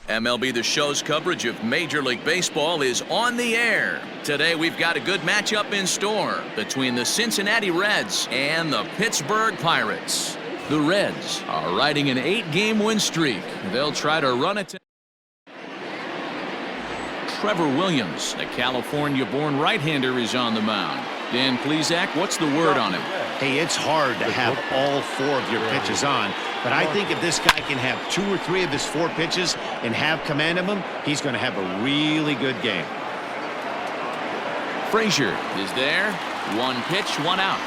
MLB The Show's coverage of Major League Baseball is on the air. Today we've got a good matchup in store between the Cincinnati Reds and the Pittsburgh Pirates. The Reds are riding an 8-game win streak. They'll try to run it to Trevor Williams, a California-born right-hander, is on the mound. Dan Plesac, what's the word on him? Hey, it's hard to have all 4 of your pitches on, but I think if this guy can have 2 or 3 of his 4 pitches and have command of them, he's going to have a really good game. Frazier is there. 1 pitch, 1 out.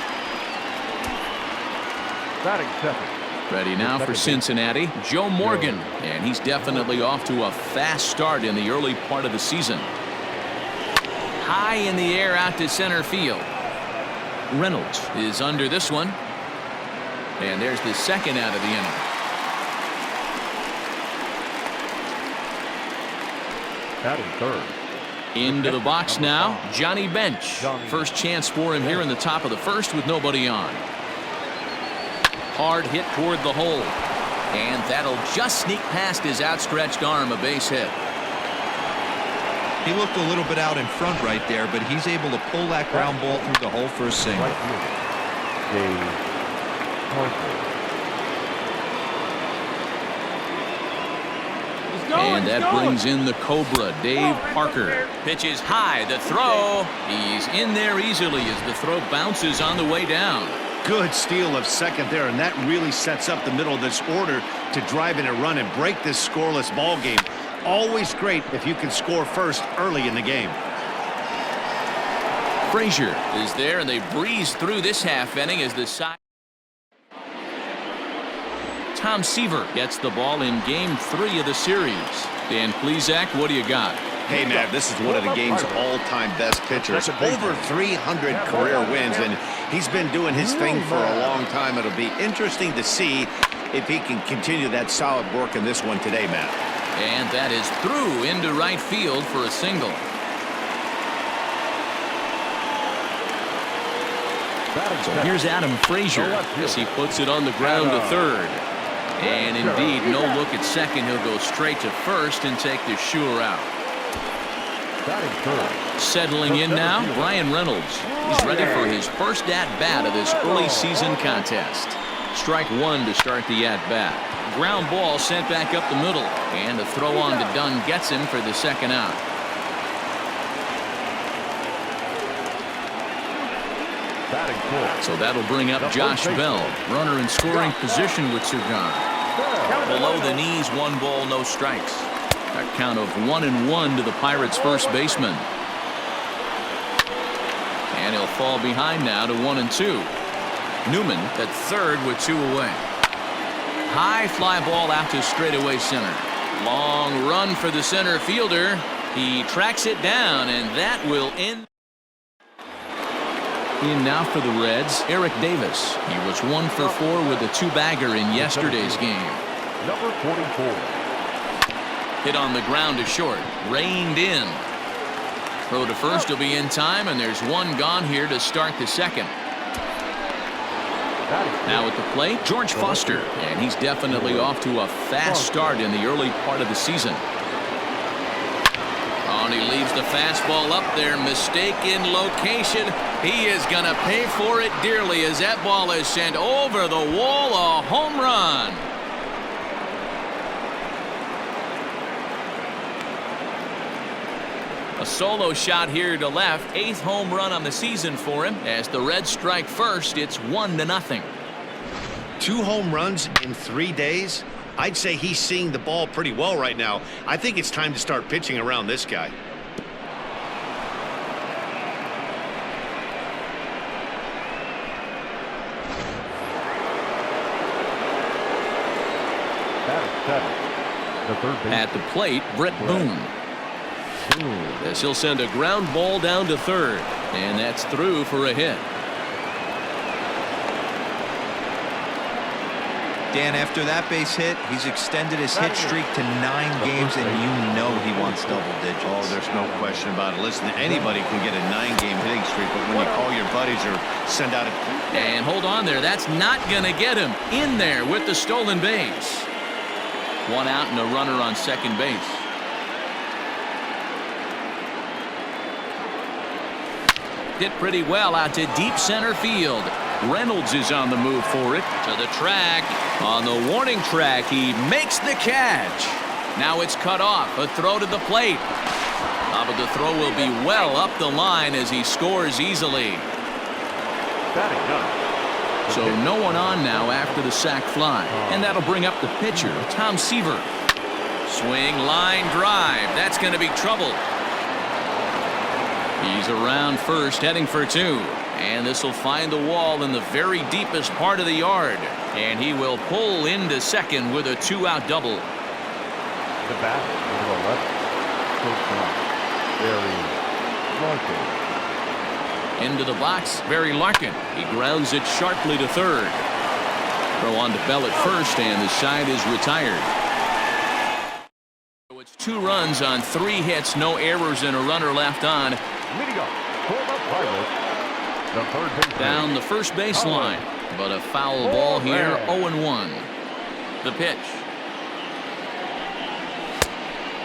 Batting second. Ready now for Cincinnati, Joe Morgan, and he's definitely off to a fast start in the early part of the season. High in the air out to center field. Reynolds is under this one, and there's the second out of the inning. Batting third. Into the box now, Johnny Bench. First chance for him here in the top of the first with nobody on. Hard hit toward the hole, and that'll just sneak past his outstretched arm, a base hit. He looked a little bit out in front right there, but he's able to pull that ground ball through the hole for a single. And that brings in the Cobra, Dave Parker. Pitches high, the throw. He's in there easily as the throw bounces on the way down. Good steal of second there, and that really sets up the middle of this order to drive in a run and break this scoreless ball game. Always great if you can score first early in the game. Frazier is there, and they breeze through this half inning as the side. Tom Seaver gets the ball in game 3 of the series. Dan Plesac, what do you got? Hey, man, this is one of the game's all-time best pitchers. Over 300 career wins, and he's been doing his thing for a long time. It'll be interesting to see if he can continue that solid work in this one today, Matt. And that is through into right field for a single. So here's Adam Frazier as he puts it on the ground to third. And indeed, no look at second. He'll go straight to first and take the sure out. Settling in now, Brian Reynolds. He's ready for his first at-bat of this early season contest. Strike 1 to start the at-bat. Ground ball sent back up the middle, and a throw on to Dunn gets him for the second out. So that'll bring up Josh Bell. Runner in scoring position with 2 gone. Below the knees, 1 ball, no strikes. A count of 1-1 to the Pirates' first baseman. And he'll fall behind now to 1-2. Newman at third with 2 away. High fly ball out to straightaway center. Long run for the center fielder. He tracks it down, and that will end. In now for the Reds, Eric Davis. He was 1 for 4 with a 2-bagger in yesterday's game. Number 44. Hit on the ground to short. Reined in. Throw to first will be in time, and there's 1 gone here to start the second. Now at the plate, George Foster, and he's definitely off to a fast start in the early part of the season. Oh, and he leaves the fastball up there. Mistake in location. He is going to pay for it dearly as that ball is sent over the wall. A home run. A solo shot here to left. 8th home run on the season for him. As the Reds strike first, it's 1-0. 2 home runs in 3 days? I'd say he's seeing the ball pretty well right now. I think it's time to start pitching around this guy. At the plate, Brett Boone. As he'll send a ground ball down to third, and that's through for a hit. Dan, after that base hit, he's extended his hit streak to 9 games, and you know he wants double digits. Oh, there's no question about it. Listen, anybody can get a 9-game hitting streak, but when you call your buddies or send out a... And hold on there. That's not going to get him in there with the stolen base. One out and a runner on second base. Hit pretty well out to deep center field. Reynolds is on the move for it. To the track. On the warning track, he makes the catch. Now it's cut off. A throw to the plate. But the throw will be well up the line as he scores easily. So no one on now after the sac fly. And that'll bring up the pitcher, Tom Seaver. Swing, line drive. That's going to be trouble. He's around first, heading for two. And this will find the wall in the very deepest part of the yard. And he will pull into second with a 2-out double. The batter, number 11. Barry Larkin. Into the box, Barry Larkin. He grounds it sharply to third. Throw on to Bell at first, and the side is retired. So it's 2 runs on 3 hits, no errors, and a runner left on. Leading up for the Pirates, the third baseman. Down the first baseline, but a foul ball here, 0-1. The pitch.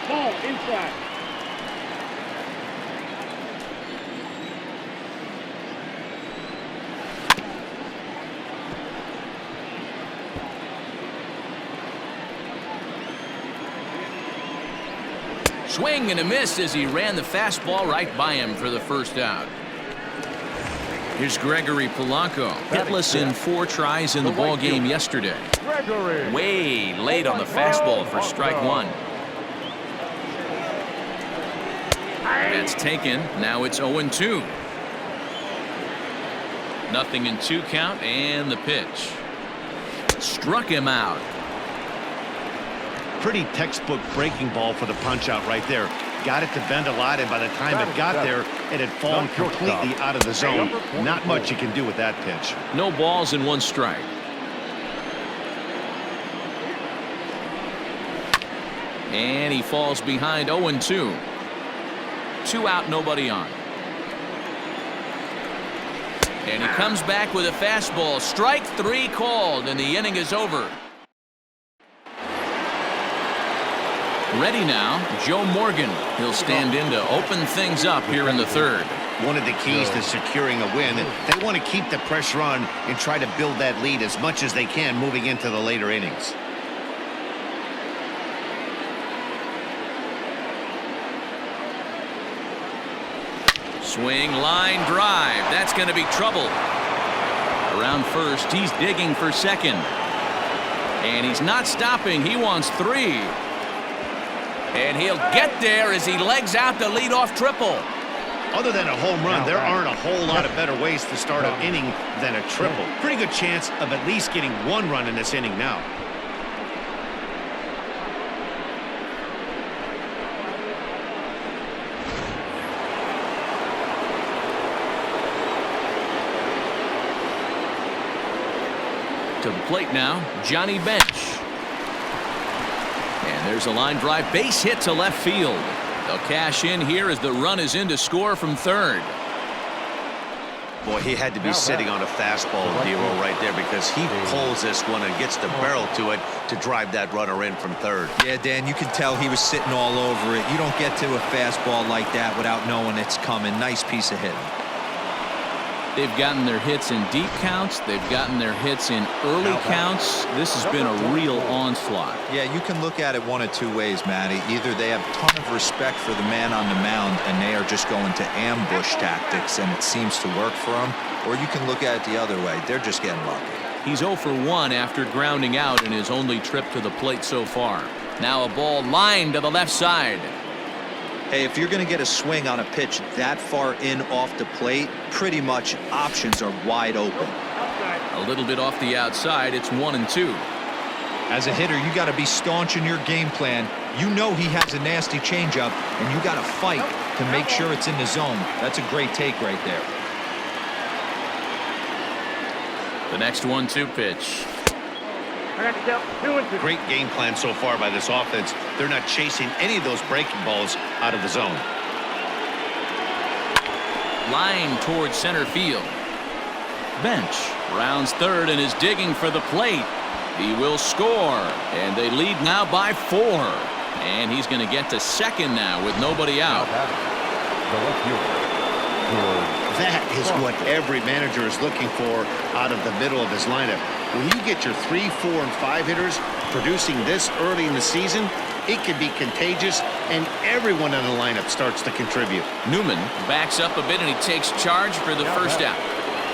Ball inside. Swing and a miss as he ran the fastball right by him for the first out. Here's Gregory Polanco, hitless in 4 tries in the ball game yesterday. Way late on the fastball for strike 1. That's taken. Now it's 0-2. 0-2 count, and the pitch. Struck him out. Pretty textbook breaking ball for the punch out right there. Got it to bend a lot, and by the time it got there, it had fallen completely out of the zone. Not much you can do with that pitch. No balls and 1 strike. And he falls behind 0-2. 2 out, nobody on. And he comes back with a fastball. Strike 3 called, and the inning is over. Ready now, Joe Morgan. He'll stand in to open things up here in the third. One of the keys to securing a win, they want to keep the pressure on and try to build that lead as much as they can moving into the later innings. Swing, line drive. That's going to be trouble. Around first, he's digging for second. And he's not stopping. He wants 3. And he'll get there as he legs out the leadoff triple. Other than a home run, there aren't a whole lot of better ways to start an inning than a triple. Pretty good chance of at least getting 1 run in this inning now. To the plate now, Johnny Bench. And there's a line drive base hit to left field. They'll cash in here as the run is in to score from third. Boy, he had to be sitting on a fastball, Dero, right there, because he pulls this one and gets the barrel to it to drive that runner in from third. Yeah, Dan, you can tell he was sitting all over it. You don't get to a fastball like that without knowing it's coming. Nice piece of hitting. They've gotten their hits in deep counts. They've gotten their hits in early counts. This has been a real onslaught. Yeah, you can look at it one of 2 ways, Matty. Either they have a ton of respect for the man on the mound and they are just going to ambush tactics and it seems to work for them, or you can look at it the other way. They're just getting lucky. He's 0 for 1 after grounding out in his only trip to the plate so far. Now a ball lined to the left side. Hey, if you're going to get a swing on a pitch that far in off the plate, pretty much options are wide open. A little bit off the outside. It's 1-2. As a hitter, you got to be staunch in your game plan. You know he has a nasty changeup, and you got to fight to make sure it's in the zone. That's a great take right there. The next 1-2 pitch. Great game plan so far by this offense. They're not chasing any of those breaking balls out of the zone. Line towards center field. Bench rounds third and is digging for the plate. He will score, and they lead now by 4. And he's going to get to second now with nobody out. The left fielder. That is what every manager is looking for out of the middle of his lineup. When you get your 3, 4, and 5 hitters producing this early in the season, it can be contagious, and everyone in the lineup starts to contribute. Newman backs up a bit, and he takes charge for the first out.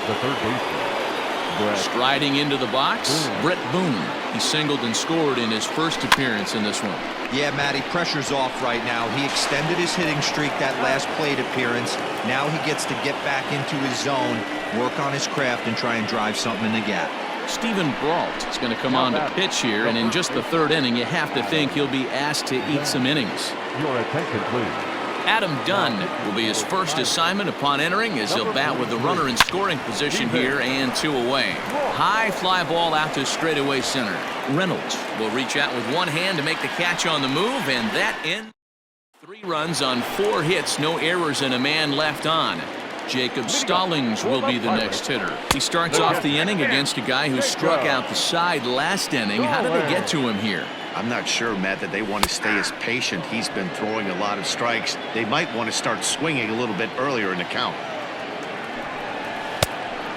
The third baseman. Striding into the box, Brett Boone. He singled and scored in his first appearance in this one. Yeah, Matty, pressure's off right now. He extended his hitting streak that last plate appearance. Now he gets to get back into his zone, work on his craft, and try and drive something in the gap. Steven Brault is going to come on to pitch here, and in just the third inning, you have to think he'll be asked to eat some innings. Your attention, please. Adam Dunn will be his first assignment upon entering, as he'll bat with the runner in scoring position here and 2 away. High fly ball out to straightaway center. Reynolds will reach out with one hand to make the catch on the move, and that ends 3 runs on 4 hits, no errors, and a man left on. Jacob Stallings will be the next hitter. He starts off the inning against a guy who struck out the side last inning. How did they get to him here? I'm not sure, Matt, that they want to stay as patient. He's been throwing a lot of strikes. They might want to start swinging a little bit earlier in the count.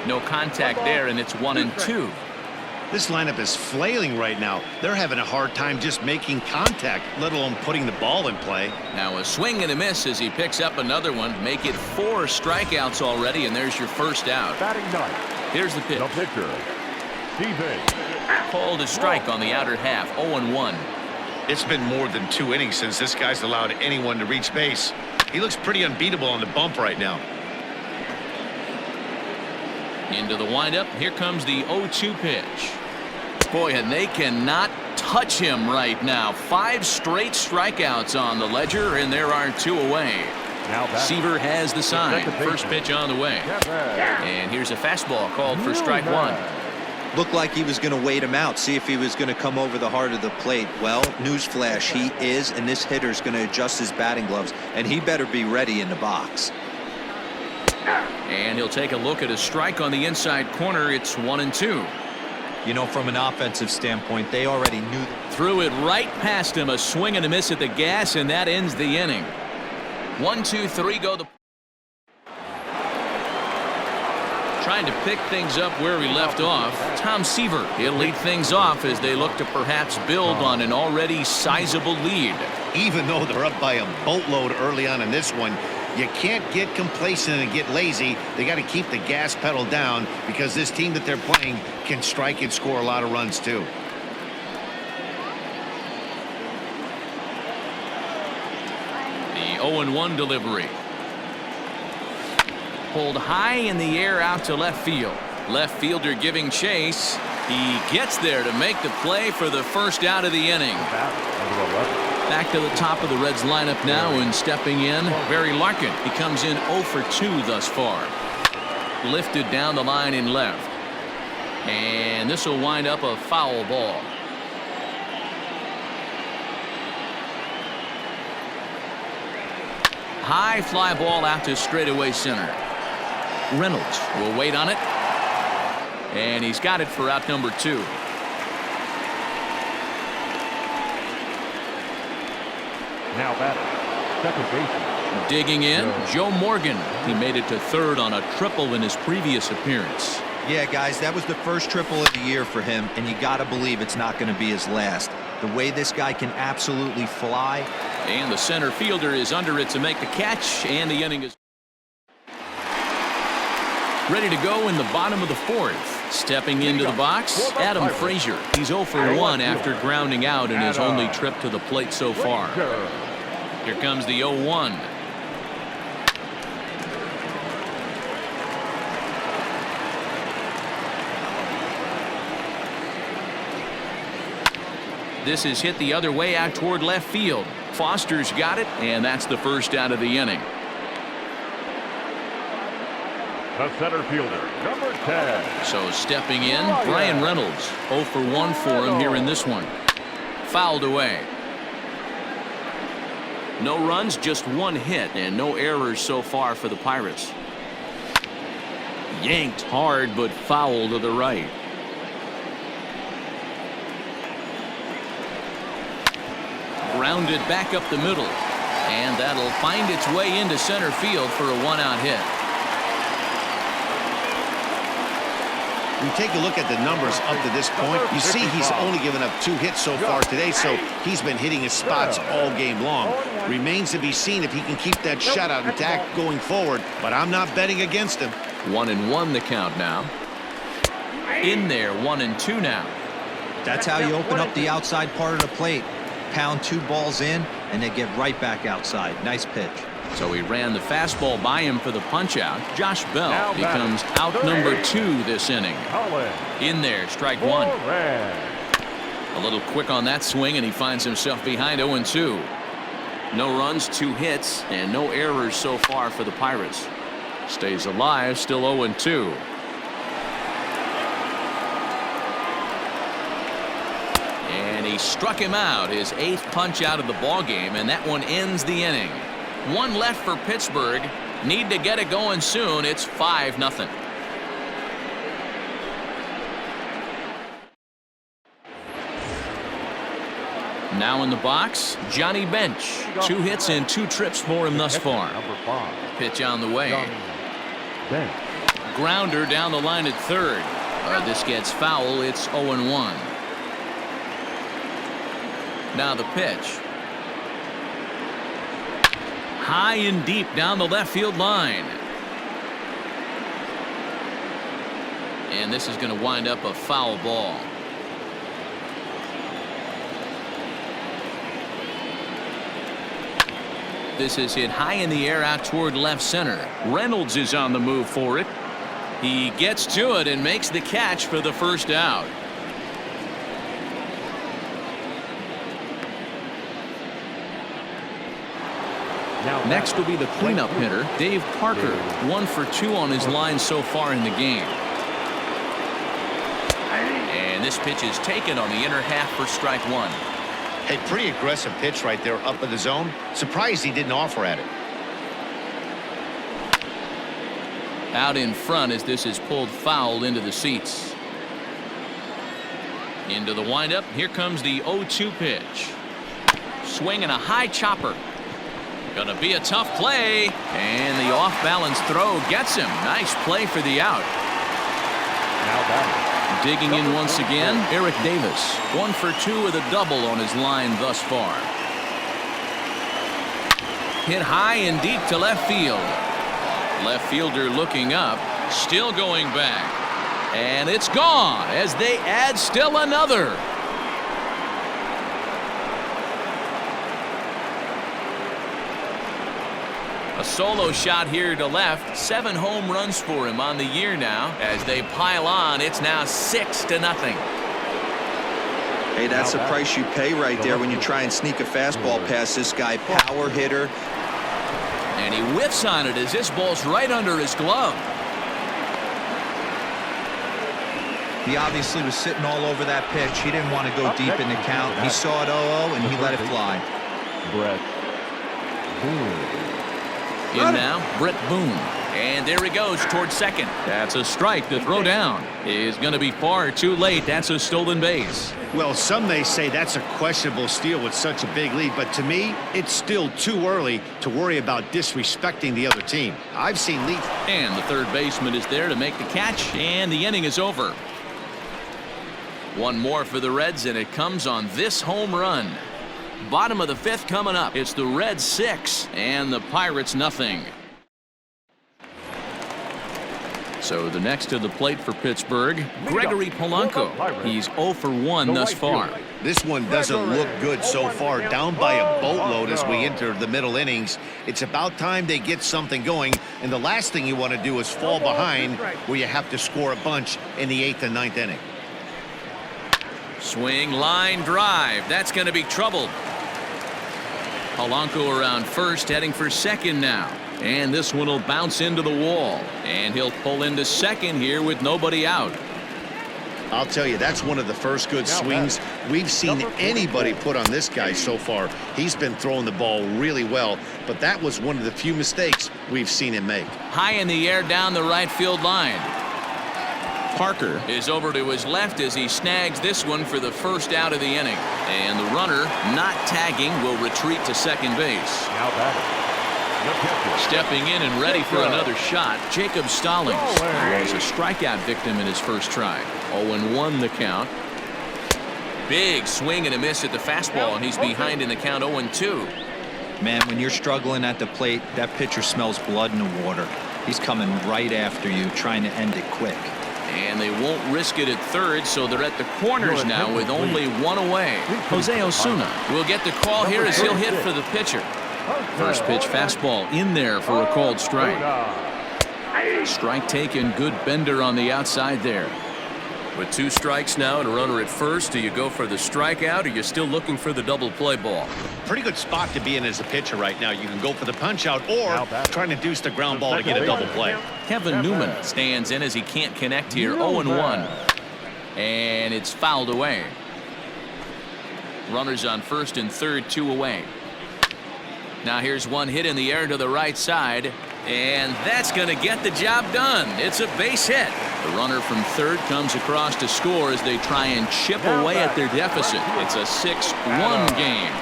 No contact there, and it's 1-2. This lineup is flailing right now. They're having a hard time just making contact, let alone putting the ball in play. Now a swing and a miss as he picks up another one. Make it 4 strikeouts already, and there's your first out. Batting ninth. Here's the pitch. The pitcher. Steven. Called a strike on the outer half. 0-1. It's been more than 2 innings since this guy's allowed anyone to reach base. He looks pretty unbeatable on the bump right now. Into the windup. Here comes the 0-2 pitch. Boy, and they cannot touch him right now. 5 straight strikeouts on the ledger, and there are 2 away. Seaver has the sign. First pitch on the way. And here's a fastball called for strike 1. Looked like he was going to wait him out, see if he was going to come over the heart of the plate. Well, newsflash, he is, and this hitter's going to adjust his batting gloves, and he better be ready in the box. And he'll take a look at a strike on the inside corner. It's 1-2. You know, from an offensive standpoint, they already knew. Threw it right past him. A swing and a miss at the gas, and that ends the inning. 1, 2, 3 go. Trying to pick things up where we left off. Tom Seaver, he'll lead things off as they look to perhaps build on an already sizable lead. Even though they're up by a boatload early on in this one, you can't get complacent and get lazy. They got to keep the gas pedal down because this team that they're playing can strike and score a lot of runs too. The 0-1 delivery. Pulled high in the air out to left field. Left fielder giving chase. He gets there to make the play for the first out of the inning. Back to the top of the Reds lineup now, and stepping in, Barry Larkin. He comes in 0 for 2 thus far. Lifted down the line in left. And this will wind up a foul ball. High fly ball out to straightaway center. Reynolds will wait on it. And he's got it for out number 2. Now batting, second baseman. Digging in, Joe Morgan. He made it to third on a triple in his previous appearance. Yeah, guys, that was the first triple of the year for him, and you got to believe it's not going to be his last. The way this guy can absolutely fly. And the center fielder is under it to make the catch, and the inning is ready to go in the bottom of the 4th. Stepping into the box, Adam Frazier. He's 0 for 1 after grounding out in his only trip to the plate so far. Here comes the 0-1. This is hit the other way out toward left field. Foster's got it, and that's the first out of the inning. The center fielder, number 10. So stepping in, Brian Reynolds. 0 for 1 for him here in this one. Fouled away. No runs, just 1 hit, and no errors so far for the Pirates. Yanked hard, but foul to the right. Grounded back up the middle. And that'll find its way into center field for a one-out hit. We take a look at the numbers up to this point. You see he's only given up 2 hits so far today, so he's been hitting his spots all game long. Remains to be seen if he can keep that shutout intact going forward, but I'm not betting against him. 1-1 the count now. In there, 1-2 now. That's how you open up the outside part of the plate. Pound 2 balls in, and they get right back outside. Nice pitch. So he ran the fastball by him for the punch-out. Josh Bell becomes out number 2 this inning. In there, strike 1. A little quick on that swing, and he finds himself behind 0-2. No runs, 2 hits, and no errors so far for the Pirates. Stays alive, still 0-2. And he struck him out, his 8th punch out of the ball game, and that one ends the inning. 1 left for Pittsburgh. Need to get it going soon. It's 5-0. Now in the box, Johnny Bench. 2 hits and 2 trips for him thus far. Pitch on the way. Grounder down the line at third. This gets foul. It's 0-1. Now the pitch. High and deep down the left field line. And this is going to wind up a foul ball. This is hit high in the air out toward left center. Reynolds is on the move for it. He gets to it and makes the catch for the first out. Next will be the cleanup hitter, Dave Parker. 1 for 2 on his line so far in the game. And this pitch is taken on the inner half for strike 1. A pretty aggressive pitch right there up in the zone. Surprised he didn't offer at it. Out in front as this is pulled foul into the seats. Into the windup. Here comes the 0-2 pitch. Swinging a high chopper. Gonna be a tough play, and the off-balance throw gets him. Nice play for the out. Digging in once again, Eric Davis. 1 for 2 with a double on his line thus far. Hit high and deep to left field. Left fielder looking up, still going back, and it's gone as they add still another. A solo shot here to left. 7 home runs for him on the year now. As they pile on, it's now 6-0. Hey, that's the price you pay right there when you try and sneak a fastball past this guy. Power hitter. And he whiffs on it as this ball's right under his glove. He obviously was sitting all over that pitch. He didn't want to go deep in the count. He saw it 0-0 and he let it fly. In now, Brett Boone. And there he goes towards second. That's a strike to throw down. Is going to be far too late. That's a stolen base. Well, some may say that's a questionable steal with such a big lead, but to me, it's still too early to worry about disrespecting the other team. I've seen leads. And the third baseman is there to make the catch, and the inning is over. 1 more for the Reds, and it comes on this home run. Bottom of the 5th coming up. It's the Reds 6 and the Pirates nothing. So the next to the plate for Pittsburgh, Gregory Polanco. He's 0 for 1 thus far. This one doesn't look good so far. Down by a boatload as we enter the middle innings. It's about time they get something going, and the last thing you want to do is fall behind where you have to score a bunch in the 8th and 9th inning. Swing, line drive. That's going to be trouble. Polanco around first, heading for second now. And this one will bounce into the wall. And he'll pull into second here with nobody out. I'll tell you, that's one of the first good swings we've seen anybody put on this guy so far. He's been throwing the ball really well, but that was one of the few mistakes we've seen him make. High in the air down the right field line. Parker is over to his left as he snags this one for the first out of the inning. And the runner, not tagging, will retreat to second base. Now batting, the pitcher. Stepping in and ready for another shot, Jacob Stallings. He was a strikeout victim in his first try. 0-1 the count. Big swing and a miss at the fastball, and he's behind in the count 0-2. Man, when you're struggling at the plate, that pitcher smells blood in the water. He's coming right after you, trying to end it quick. And they won't risk it at third, so they're at the corners now with only one away. Jose Osuna will get the call here as he'll hit for the pitcher. First pitch fastball in there for a called strike. Strike taken, good bender on the outside there. With 2 strikes now and a runner at first, do you go for the strikeout or you're still looking for the double play ball? Pretty good spot to be in as a pitcher right now. You can go for the punch out or try to deuce the ground ball to get a double play. Kevin Newman stands in as he can't connect here. 0-1. And it's fouled away. Runners on first and third, 2 away. Now here's one hit in the air to the right side. And that's going to get the job done. It's a base hit. The runner from third comes across to score as they try and chip away at their deficit. It's a 6-1 game.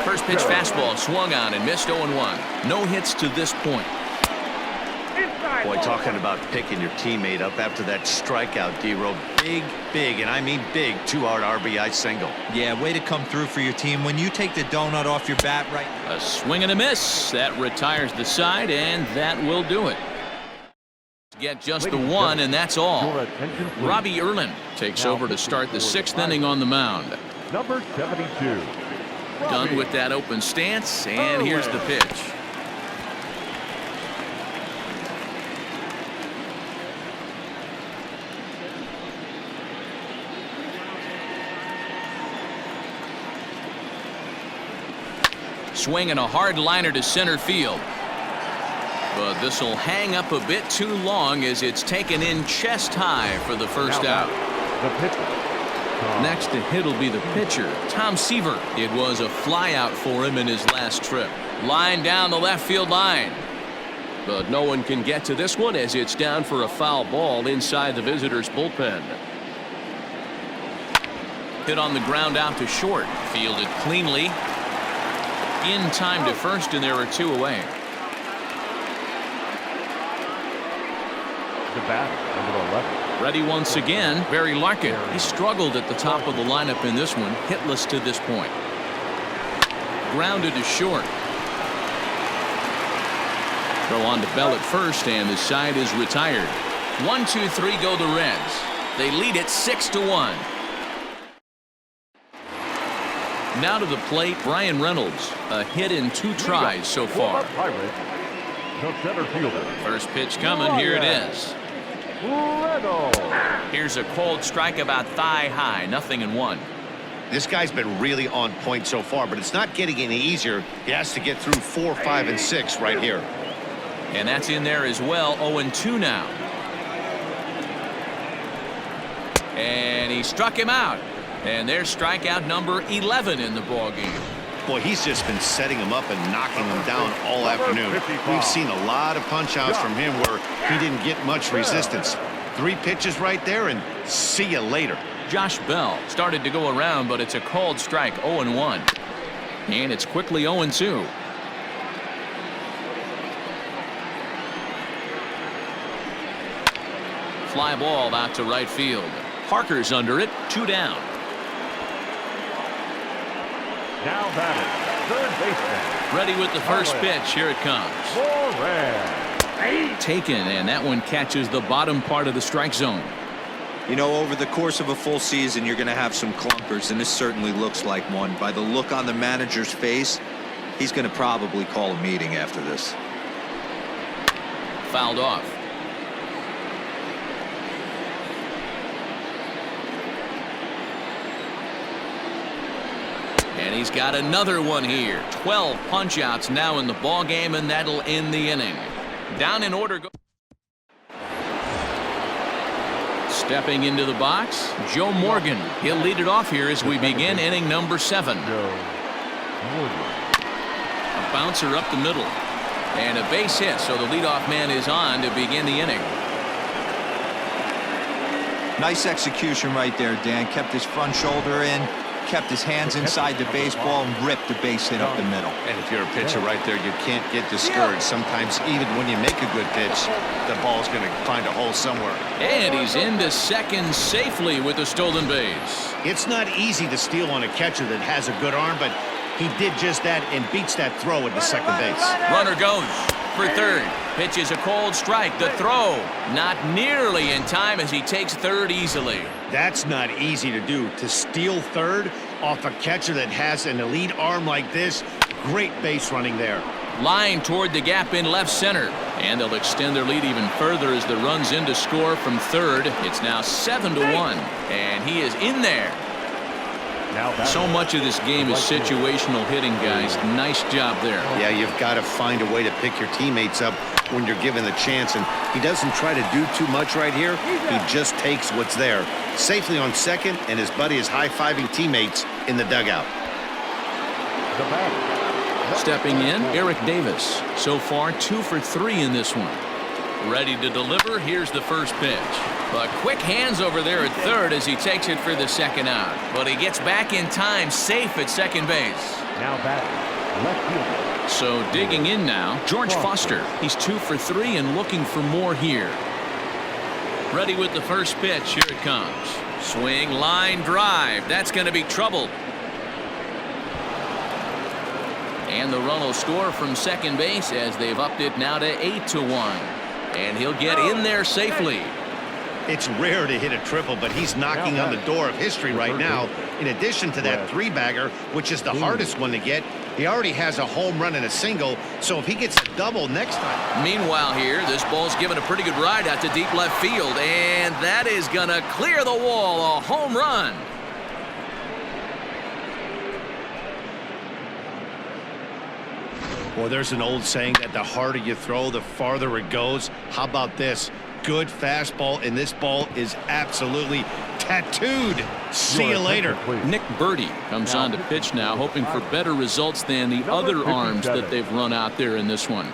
First pitch fastball swung on and missed 0-1. No hits to this point. Boy, talking about picking your teammate up after that strikeout, D-Row. Big, and I mean big, 2-out RBI single. Yeah, way to come through for your team. When you take the donut off your bat right. A swing and a miss. That retires the side, and that will do it. Get just the one, and that's all. Robbie Erlin takes over to start the 6th inning on the mound. Number 72. Done with that open stance, and here's the pitch. Swinging a hard liner to center field. But this will hang up a bit too long as it's taken in chest high for the first out. The pitcher. Next to hit will be the pitcher, Tom Seaver. It was a fly out for him in his last trip. Line down the left field line. But no one can get to this one as it's down for a foul ball inside the visitors' bullpen. Hit on the ground out to short. Fielded cleanly. In time to first, and there are 2 away. The batter, number 11. Ready once again, Barry Larkin. He struggled at the top of the lineup in this one, hitless to this point. Grounded to short. Throw on to Bell at first, and the side is retired. 1-2-3 go the Reds. They lead it 6-1. Now to the plate, Brian Reynolds. A hit in 2 tries so far. The center fielder. First pitch coming. Here it is. Here's a cold strike about thigh high. 0-1. This guy's been really on point so far, but it's not getting any easier. He has to get through 4, 5, and 6 right here. And that's in there as well. 0-2 now. And he struck him out. And there's strikeout number 11 in the ballgame. Boy, he's just been setting him up and knocking him down all afternoon. We've seen a lot of punch-outs from him where he didn't get much resistance. 3 pitches right there, and see you later. Josh Bell started to go around, but it's a called strike. 0-1. And it's quickly 0-2. Fly ball out to right field. Parker's under it. 2 down. Now batting, third baseman. Ready with the first pitch. Here it comes. Taken, and that one catches the bottom part of the strike zone. You know, over the course of a full season, you're going to have some clunkers, and this certainly looks like one. By the look on the manager's face, he's going to probably call a meeting after this. Fouled off. And he's got another one here. 12 punch-outs now in the ball game, and that'll end the inning. Down in order. Stepping into the box, Joe Morgan. He'll lead it off here as we begin inning number 7. A bouncer up the middle. And a base hit, so the leadoff man is on to begin the inning. Nice execution right there, Dan. Kept his front shoulder in, kept his hands inside the baseball, and ripped the base hit up the middle. And if you're a pitcher right there, you can't get discouraged. Sometimes even when you make a good pitch, the ball's going to find a hole somewhere. And he's into second safely with the stolen base. It's not easy to steal on a catcher that has a good arm, but he did just that and beats that throw at the second base. Runner goes for third. Pitches a cold strike. The throw not nearly in time as he takes third easily. That's not easy to do. To steal third off a catcher that has an elite arm like this, great base running there. Line toward the gap in left center. And they'll extend their lead even further as the run's in to score from third. It's now 7-1. And he is in there. So much of this game is situational hitting, guys. Nice job there. Yeah, you've got to find a way to pick your teammates up when you're given the chance, and he doesn't try to do too much right here. He just takes what's there. Safely on second, and his buddy is high-fiving teammates in the dugout. Stepping in, Eric Davis. So far, 2 for 3 in this one. Ready to deliver. Here's the first pitch. But quick hands over there at third as he takes it for the second out. But he gets back in time, safe at second base. Now batting, left fielder. So digging in now, George Foster. He's 2 for 3 and looking for more here. Ready with the first pitch. Here it comes. Swing, line, drive. That's going to be trouble. And the run will score from second base as they've upped it now to 8-1. And he'll get in there safely. It's rare to hit a triple, but he's knocking on the door of history right now. In addition to that three-bagger, which is the hardest one to get, he already has a home run and a single, so if he gets a double next time. Meanwhile here, this ball's given a pretty good ride out to deep left field, and that is going to clear the wall. A home run. Well, there's an old saying that the harder you throw, the farther it goes. How about this? Good fastball, and this ball is absolutely tattooed. See you later. Nick Birdie comes on to pitch now, hoping for better results than the other arms that they've run out there in this one.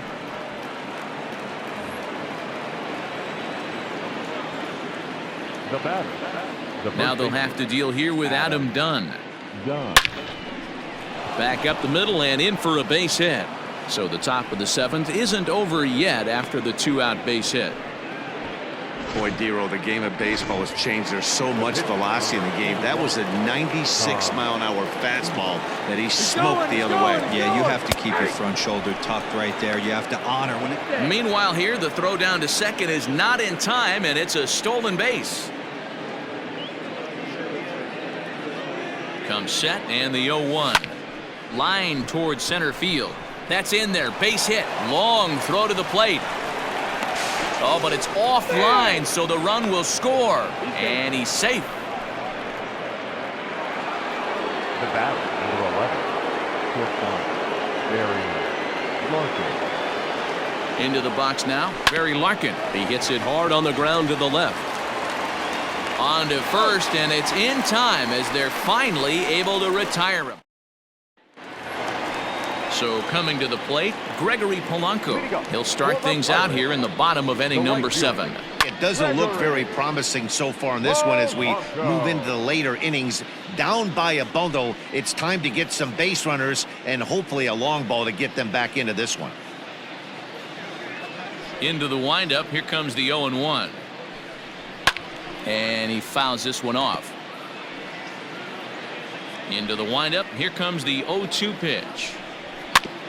The batter. Now they'll have to deal here with Adam Dunn. Back up the middle and in for a base hit. So the top of the 7th isn't over yet after the 2-out base hit. Boy, Dero, the game of baseball has changed. There's so much velocity in the game. That was a 96-mile-an-hour fastball that he smoked the other way. Yeah, you have to keep your front shoulder tucked right there. You have to honor when it... Meanwhile here, the throw down to second is not in time, and it's a stolen base. Comes set, and the 0-1. Line towards center field. That's in there. Base hit. Long throw to the plate. Oh, but it's offline, so the run will score. And he's safe. The batter, number 11, Barry Larkin. Into the box now, Barry Larkin. He hits it hard on the ground to the left. On to first, and it's in time as they're finally able to retire him. So coming to the plate, Gregory Polanco. He'll start things out here in the bottom of inning number 7. It doesn't look very promising so far in this one as we move into the later innings. Down by a bundle, it's time to get some base runners and hopefully a long ball to get them back into this one. Into the windup, here comes the 0-1. And he fouls this one off. Into the windup, here comes the 0-2 pitch.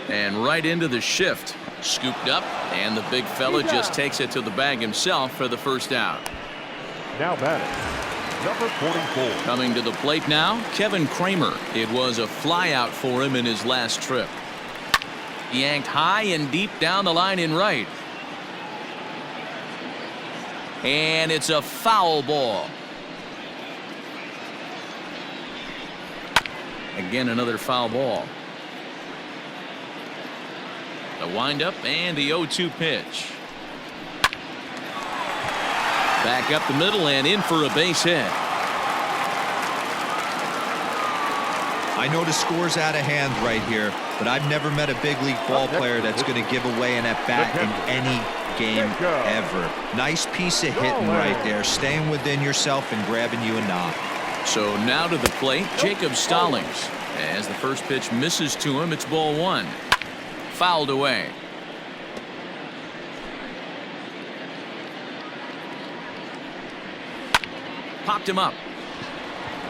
And right into the shift. Scooped up, and the big fella just takes it to the bag himself for the first out. Now batting, number 44. Coming to the plate now, Kevin Kramer. It was a fly out for him in his last trip. Yanked high and deep down the line in right. And it's a foul ball. Again, another foul ball. The windup and the 0-2 pitch. Back up the middle and in for a base hit. I know the score's out of hand right here, but I've never met a big league ball player that's going to give away an at-bat in any game ever. Nice piece of hitting right there, staying within yourself and grabbing you a knock. So now to the plate, Jacob Stallings. As the first pitch misses to him, it's ball one. Fouled away. Popped him up.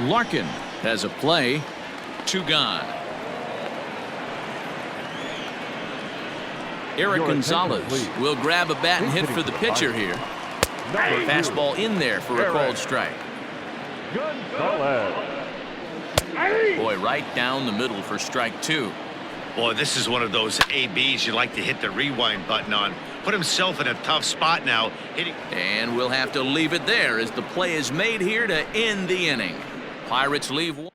Larkin has a play. 2 gone. Eric Gonzalez will grab a bat and hit for the pitcher here. Fastball in there for a called strike. Boy, right down the middle for strike 2. Boy, this is one of those ABs you like to hit the rewind button on. Put himself in a tough spot now. And we'll have to leave it there as the play is made here to end the inning. Pirates leave one.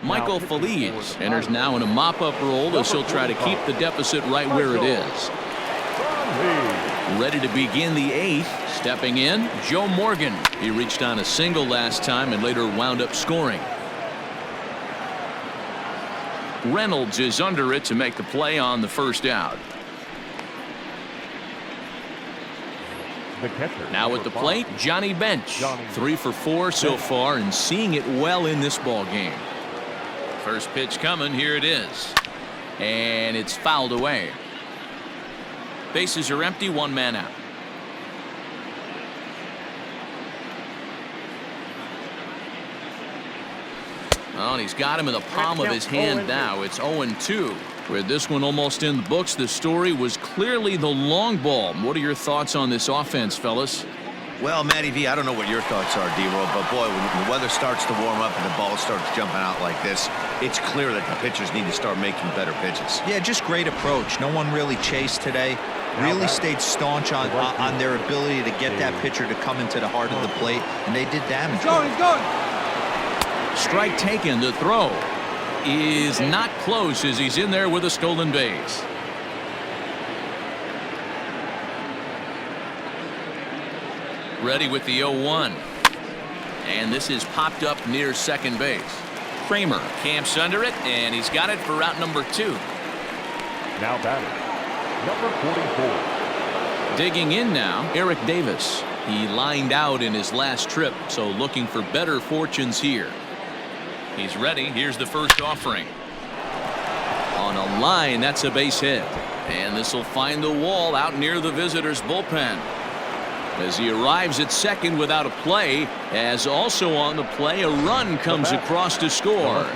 Michael Feliz enters now in a mop-up role as he'll try to keep the deficit right where it is. Ready to begin the 8th. Stepping in, Joe Morgan. He reached on a single last time and later wound up scoring. Reynolds is under it to make the play on the first out. Now at the plate, Johnny Bench. 3 for 4 so far and seeing it well in this ball game. First pitch coming, here it is. And it's fouled away. Bases are empty, 1 man out. Oh, and he's got him in the palm of his hand now. It's 0-2. With this one almost in the books, the story was clearly the long ball. What are your thoughts on this offense, fellas? Well, Matty V, I don't know what your thoughts are, D-Roll, but boy, when the weather starts to warm up and the ball starts jumping out like this, it's clear that the pitchers need to start making better pitches. Yeah, just great approach. No one really chased today. Really stayed staunch on their ability to get that pitcher to come into the heart of the plate, and they did damage. He's going. Strike taken. The throw is not close as he's in there with a stolen base. Ready with the 0-1. And this is popped up near second base. Kramer camps under it, and he's got it for route number 2. Now batting, number 44. Digging in now, Eric Davis. He lined out in his last trip, so looking for better fortunes here. He's ready. Here's the first offering. On a line, that's a base hit. And this will find the wall out near the visitor's bullpen. As he arrives at second without a play, as also on the play, a run comes across to score.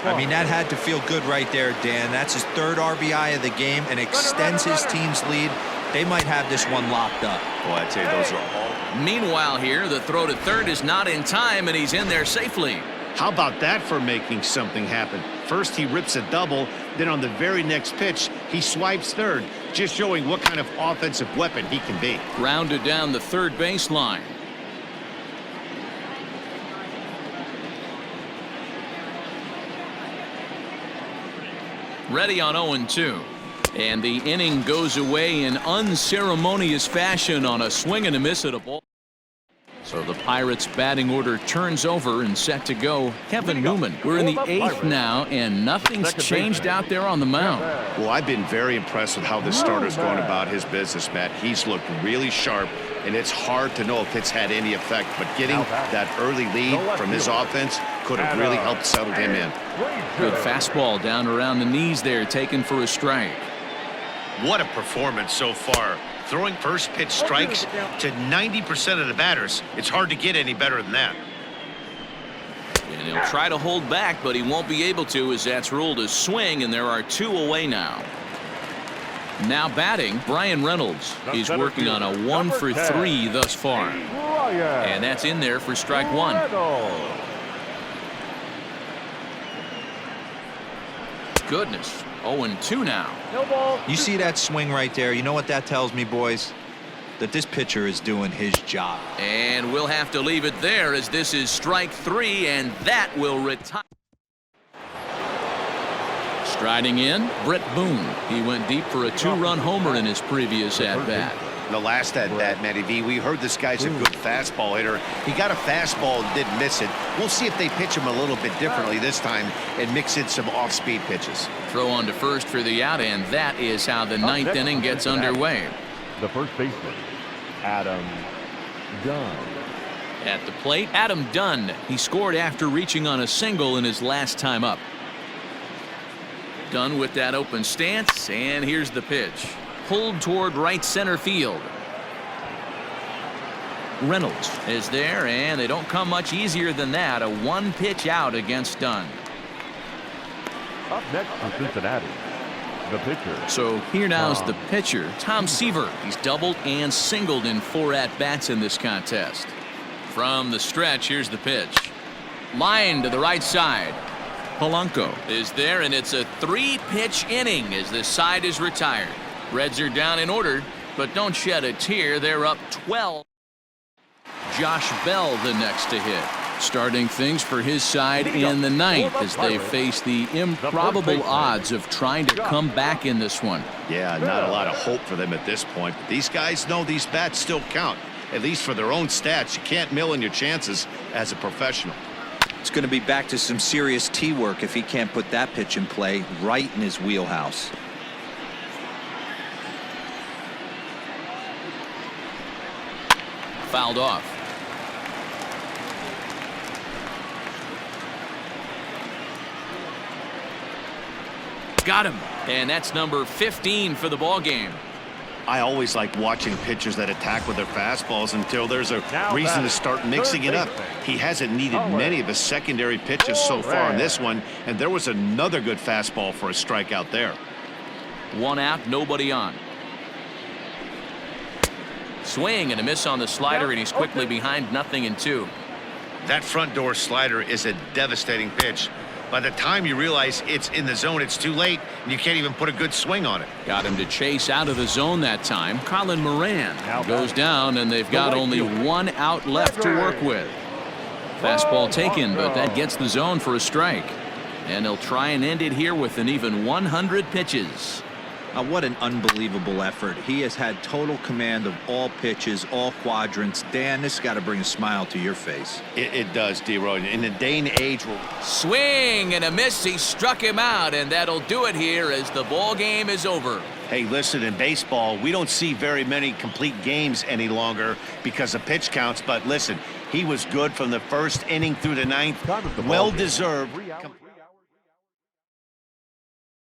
I mean, that had to feel good right there, Dan. That's his 3rd RBI of the game and extends his team's lead. They might have this one locked up. Boy, I'd say those are all. Meanwhile here, the throw to third is not in time, and he's in there safely. How about that for making something happen? First he rips a double, then on the very next pitch he swipes third, just showing what kind of offensive weapon he can be. Grounded down the third baseline. Ready on 0-2. And the inning goes away in unceremonious fashion on a swing and a miss at a ball. So the Pirates batting order turns over and set to go. Kevin Newman. We're in the 8th now, and nothing's changed out there on the mound. Well, I've been very impressed with how this starter's going about his business, Matt. He's looked really sharp, and it's hard to know if it's had any effect, but getting that early lead from his offense could have really helped settle him in. Good fastball down around the knees there, taken for a strike. What a performance so far. Throwing first pitch strikes to 90% of the batters. It's hard to get any better than that. And he'll try to hold back, but he won't be able to as that's ruled a swing, and there are 2 away now. Now batting, Brian Reynolds. He's working on a 1 for 3 thus far. And that's in there for strike 1. Goodness. 0-2 now. You see that swing right there? You know what that tells me, boys? That this pitcher is doing his job. And we'll have to leave it there as this is strike 3, and that will retire. Striding in, Brett Boone. He went deep for a 2-run homer in his previous at-bat. The last at bat, Matty V, we heard this guy's a good fastball hitter. He got a fastball and didn't miss it. We'll see if they pitch him a little bit differently this time and mix in some off-speed pitches. Throw on to first for the out, and that is how the ninth inning gets underway. The first baseman, Adam Dunn. At the plate, Adam Dunn. He scored after reaching on a single in his last time up. Dunn with that open stance, and here's the pitch. Pulled toward right center field. Reynolds is there, and they don't come much easier than that. A one-pitch out against Dunn. Up next for Cincinnati, the pitcher. So here now's the pitcher, Tom Seaver. He's doubled and singled in 4 at-bats in this contest. From the stretch, here's the pitch. Line to the right side. Polanco is there, and it's a 3-pitch inning as this side is retired. Reds are down in order, but don't shed a tear. They're up 12. Josh Bell the next to hit. Starting things for his side in the ninth as they face the improbable odds of trying to come back in this one. Yeah, not a lot of hope for them at this point. But these guys know these bats still count, at least for their own stats. You can't mill in your chances as a professional. It's going to be back to some serious tee work if he can't put that pitch in play right in his wheelhouse. Fouled off. Got him. And that's number 15 for the ball game. I always like watching pitchers that attack with their fastballs until there's a reason to start mixing it up. He hasn't needed many of his secondary pitches so far in this one, and there was another good fastball for a strikeout there. 1 out, nobody on. Swing and a miss on the slider, and he's quickly behind 0-2. That front door slider is a devastating pitch. By the time you realize it's in the zone, it's too late, and you can't even put a good swing on it. Got him to chase out of the zone that time. Colin Moran goes down, and they've got only 1 out left to work with. Fastball taken, but that gets the zone for a strike. And they'll try and end it here with an even 100 pitches. What an unbelievable effort. He has had total command of all pitches, all quadrants. Dan, this has got to bring a smile to your face. It does, D-Roy. In the day and age where... Swing and a miss. He struck him out, and that'll do it here as the ball game is over. Hey, listen, in baseball, we don't see very many complete games any longer because of pitch counts. But listen, he was good from the first inning through the ninth. Well deserved.